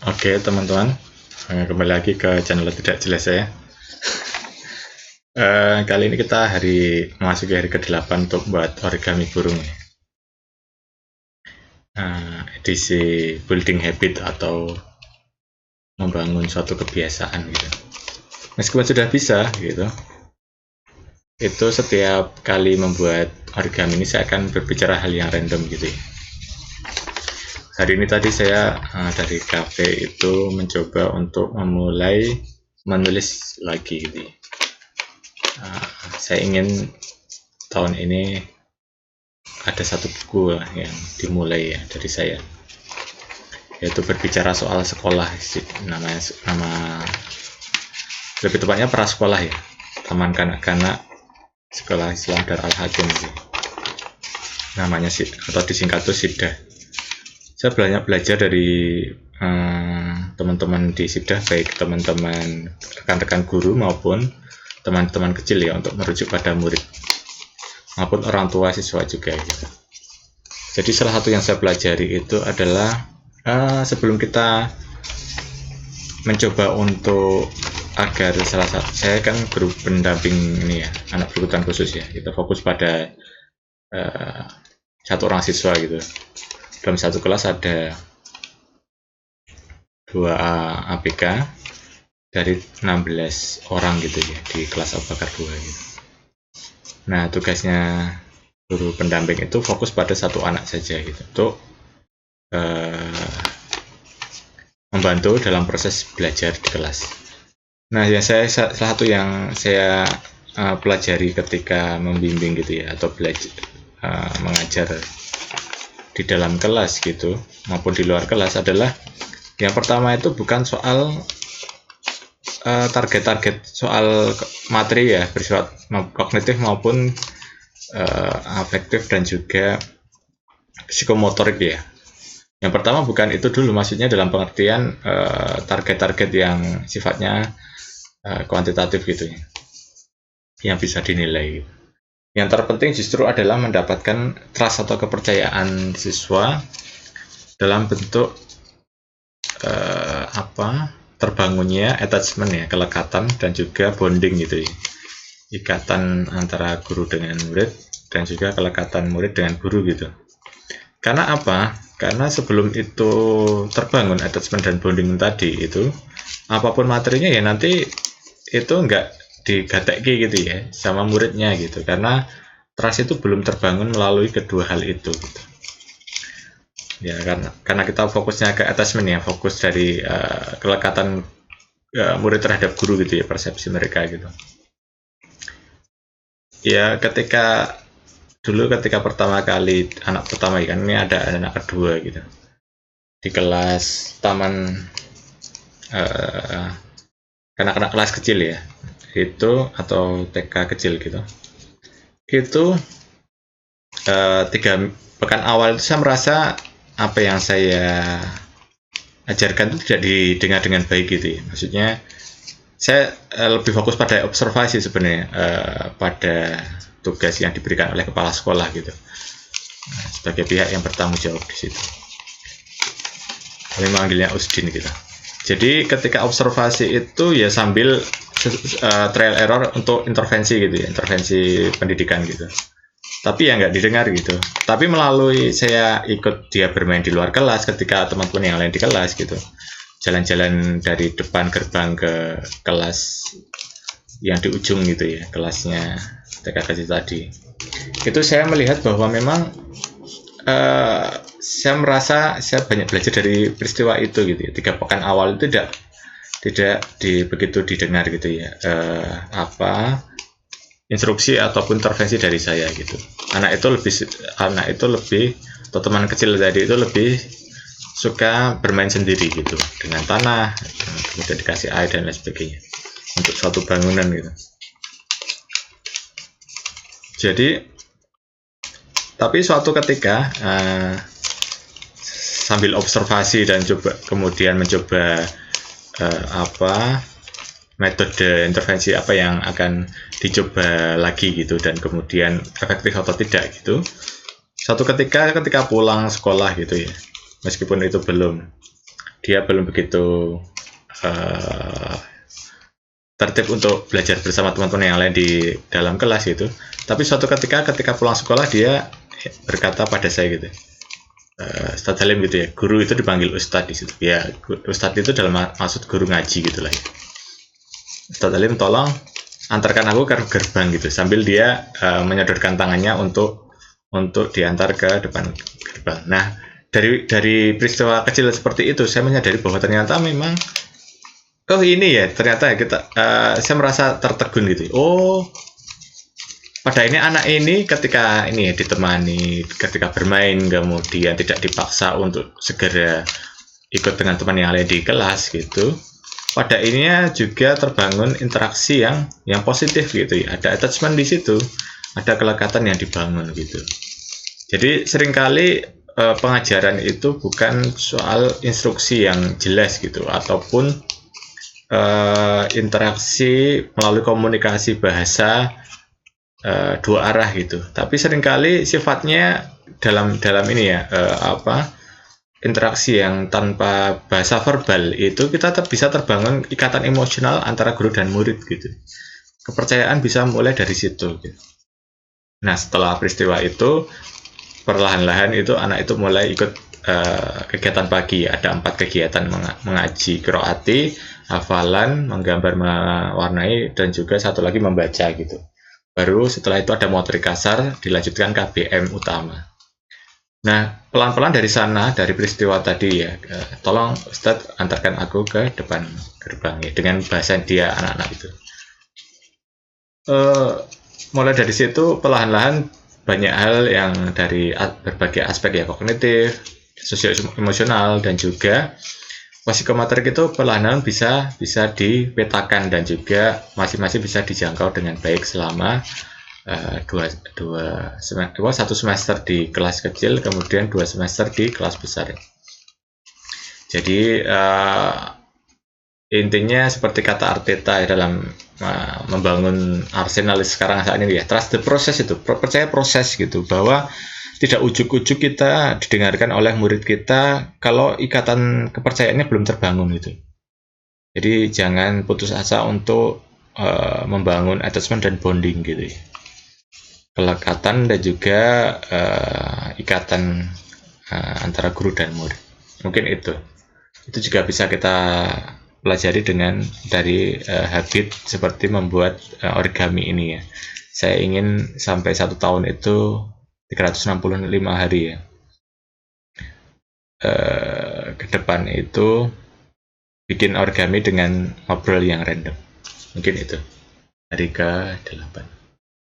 Oke teman-teman, kembali lagi ke channel Tidak Jelas saya. Kali ini kita memasuki hari ke-8 untuk buat origami burung. Edisi building habit atau membangun suatu kebiasaan gitu. Meskipun sudah bisa gitu, itu setiap kali membuat origami ini saya akan berbicara hal yang random gitu ya. Hari ini tadi saya dari cafe itu mencoba untuk memulai menulis lagi gitu ya. Saya ingin tahun ini ada satu buku yang dimulai ya dari saya, yaitu berbicara soal sekolah sih, nama lebih tepatnya prasekolah ya, Taman Kanak-kanak Sekolah Islam Dar Al Hakim sih. Namanya sih, atau disingkat tuh SIDAH. Saya banyak belajar dari teman-teman di SIDAH, baik teman-teman rekan-rekan guru maupun teman-teman kecil ya, untuk merujuk pada murid maupun orang tua siswa juga gitu. Jadi salah satu yang saya pelajari itu adalah sebelum kita mencoba untuk agar saya kan guru pendamping ini ya, anak berkebutuhan khusus ya, kita fokus pada satu orang siswa gitu. Dalam satu kelas ada 2 ABK dari 16 orang gitu ya, di kelas Abu Bakar 2 gitu. Nah, tugasnya guru pendamping itu fokus pada satu anak saja gitu, untuk membantu dalam proses belajar di kelas. Nah, salah satu yang saya pelajari ketika membimbing gitu ya, atau belajar mengajar di dalam kelas gitu maupun di luar kelas adalah, yang pertama itu bukan soal target-target soal materi ya, bersifat kognitif maupun afektif dan juga psikomotorik ya. Yang pertama bukan itu dulu, maksudnya dalam pengertian target-target yang sifatnya kuantitatif gitu ya, yang bisa dinilai. Yang terpenting justru adalah mendapatkan trust atau kepercayaan siswa dalam bentuk terbangunnya attachment ya, kelekatan dan juga bonding gitu ya, ikatan antara guru dengan murid dan juga kelekatan murid dengan guru gitu. Karena apa? Karena sebelum itu terbangun attachment dan bonding tadi itu, apapun materinya ya nanti itu enggak digateki gitu ya sama muridnya gitu, karena trust itu belum terbangun melalui kedua hal itu gitu. Ya, karena kita fokusnya ke attachment ya, fokus dari kelekatan murid terhadap guru gitu ya, persepsi mereka gitu. Ya, ketika pertama kali anak pertama kan, ini ada anak kedua gitu di kelas taman anak-anak kelas kecil ya, itu atau TK kecil gitu. Itu 3 pekan awal itu saya merasa apa yang saya ajarkan itu tidak didengar dengan baik gitu ya. Maksudnya saya lebih fokus pada observasi sebenarnya, pada tugas yang diberikan oleh kepala sekolah gitu, sebagai pihak yang bertanggung jawab di situ. Kami manggilnya Usdin gitu. Jadi ketika observasi itu ya sambil trial error untuk intervensi gitu ya, intervensi pendidikan gitu. Tapi ya nggak didengar gitu. Tapi melalui saya ikut dia bermain di luar kelas ketika teman-teman yang lain di kelas gitu, jalan-jalan dari depan gerbang ke kelas yang di ujung gitu ya, kelasnya TK kecil tadi, itu saya melihat bahwa memang saya merasa saya banyak belajar dari peristiwa itu gitu ya. 3 pekan awal itu tidak begitu didengar gitu ya, instruksi ataupun intervensi dari saya gitu. Anak itu lebih atau teman kecil tadi itu lebih suka bermain sendiri gitu dengan tanah, kemudian dikasih air dan lain sebagainya untuk suatu bangunan gitu. Jadi tapi suatu ketika sambil observasi dan kemudian mencoba metode intervensi apa yang akan dicoba lagi gitu, dan kemudian efektif atau tidak gitu. Suatu ketika pulang sekolah gitu ya, meskipun itu belum dia belum begitu uh, tertib untuk belajar bersama teman-teman yang lain di dalam kelas gitu. Tapi suatu ketika pulang sekolah dia berkata pada saya gitu, Ustadz Halim gitu ya, guru itu dipanggil Ustadz di situ. Ya, Ustadz itu dalam maksud guru ngaji gitulah ya. Ustadz Halim tolong antarkan aku ke gerbang gitu, sambil dia menyodorkan tangannya untuk diantar ke depan gerbang. Nah, dari peristiwa kecil seperti itu saya menyadari bahwa ternyata memang ini ya, ternyata saya merasa tertegun gitu. Pada ini anak ini ketika ini ya, ditemani, ketika bermain, kemudian tidak dipaksa untuk segera ikut dengan teman yang lain di kelas gitu. Pada ininya juga terbangun interaksi yang positif gitu ya. Ada attachment di situ, ada kelekatan yang dibangun gitu. Jadi seringkali pengajaran itu bukan soal instruksi yang jelas gitu, ataupun interaksi melalui komunikasi bahasa dua arah gitu. Tapi seringkali sifatnya dalam ini ya, interaksi yang tanpa bahasa verbal itu kita bisa terbangun ikatan emosional antara guru dan murid gitu. Kepercayaan bisa mulai dari situ gitu. Nah, setelah peristiwa itu perlahan-lahan itu anak itu mulai ikut kegiatan pagi. Ada 4 kegiatan: mengaji qiraati, hafalan, menggambar, mewarnai, dan juga satu lagi membaca gitu. Baru setelah itu ada motorik kasar, dilanjutkan KBM utama. Nah, pelan-pelan dari sana, dari peristiwa tadi ya, tolong Ustadz antarkan aku ke depan gerbang ya, dengan bahasa dia anak-anak itu. Mulai dari situ perlahan-lahan banyak hal yang dari berbagai aspek ya, kognitif, sosio-emosional, dan juga psikomotorik itu perlahan-lahan bisa dipetakan dan juga masing-masing bisa dijangkau dengan baik selama satu semester di kelas kecil, kemudian 2 semester di kelas besar. Jadi intinya seperti kata Arteta dalam membangun Arsenal sekarang saat ini ya, trust the process, itu percaya proses gitu, bahwa tidak ujuk-ujuk kita didengarkan oleh murid kita kalau ikatan kepercayaannya belum terbangun gitu. Jadi jangan putus asa untuk membangun attachment dan bonding gitu ya, kelekatan dan juga ikatan antara guru dan murid. Mungkin itu juga bisa kita pelajari dari habit seperti membuat origami ini ya. Saya ingin sampai 1 tahun itu 365 hari ya, ke depan itu bikin origami dengan ngobrol yang random. Mungkin itu hari ke-8.